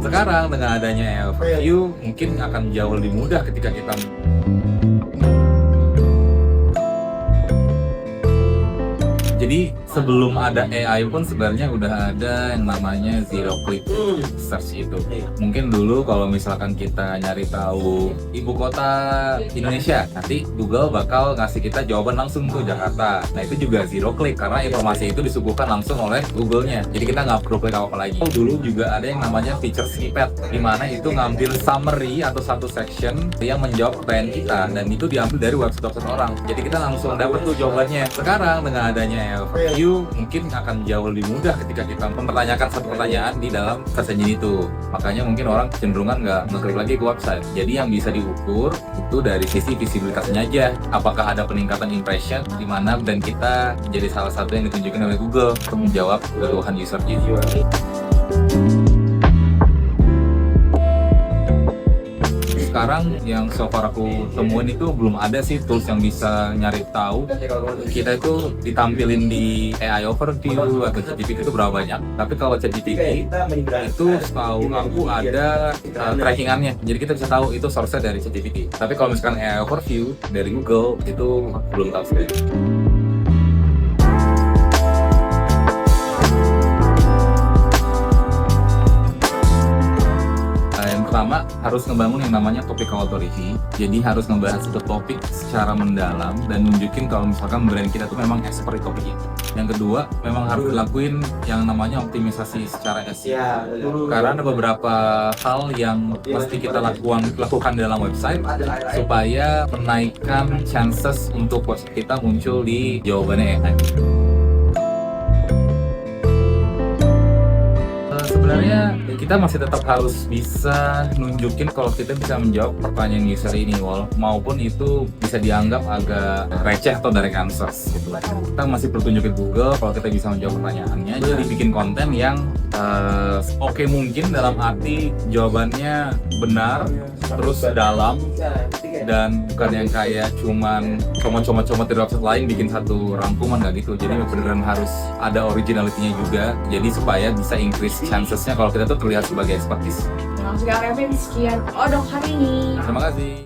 Sekarang dengan adanya AI overview mungkin akan jauh lebih mudah ketika kita jadi sebelum ada AI pun sebenarnya udah ada yang namanya zero click search itu. Mungkin dulu kalau misalkan kita nyari tahu ibu kota Indonesia, nanti Google bakal ngasih kita jawaban langsung tuh Jakarta. Nah itu juga zero click karena informasi itu disuguhkan langsung oleh Google-nya. Jadi kita nggak perlu klik apa-apa lagi. Dulu juga ada yang namanya feature snippet, di mana itu ngambil summary atau satu section yang menjawab pertanyaan kita, dan itu diambil dari website orang. Jadi kita langsung dapat tuh jawabannya. Sekarang dengan adanya overview mungkin akan jauh lebih mudah ketika kita mempertanyakan satu pertanyaan di dalam search engine itu. Makanya mungkin orang cenderungan nggak ngeklik lagi ke website. Jadi yang bisa diukur itu dari sisi visibilitasnya aja. Apakah ada peningkatan impression di mana brand kita jadi salah satu yang ditunjukin oleh Google untuk menjawab kebutuhan user juga. Sekarang yang so far aku temuin itu belum ada sih tools yang bisa nyari tahu kita itu ditampilin di AI overview atau ChatGPT itu berapa banyak. Tapi kalau ChatGPT itu setahu aku ada trackingannya, jadi kita bisa tahu itu source-nya dari ChatGPT. Tapi kalau misalkan AI overview dari Google itu belum tahu sih. Pertama, harus ngebangun yang namanya topical authority. Jadi harus ngebahas satu topik secara mendalam dan nunjukin kalau misalkan brand kita tuh memang expert di topik itu. Yang kedua, memang harus dilakuin yang namanya optimisasi secara SEO. Karena ada beberapa hal yang mesti kita lakukan dalam website supaya menaikkan chances untuk website kita muncul di jawabannya AI. Sebenarnya kita masih tetap harus bisa nunjukin kalau kita bisa menjawab pertanyaan user ini, maupun itu bisa dianggap agak receh atau direct answers gitu. Kita masih perlu tunjukin Google kalau kita bisa menjawab pertanyaannya. Jadi bikin konten yang oke mungkin dalam arti jawabannya benar, terus dalam, dan bukan yang kayak cuman comot-comot dari website lain bikin satu rangkuman, nggak gitu. Jadi beneran harus ada originality-nya juga, jadi supaya bisa increase chancesnya kalau kita tuh terlihat sebagai expertise. Sekarang sekian Odong hari ini. Terima kasih.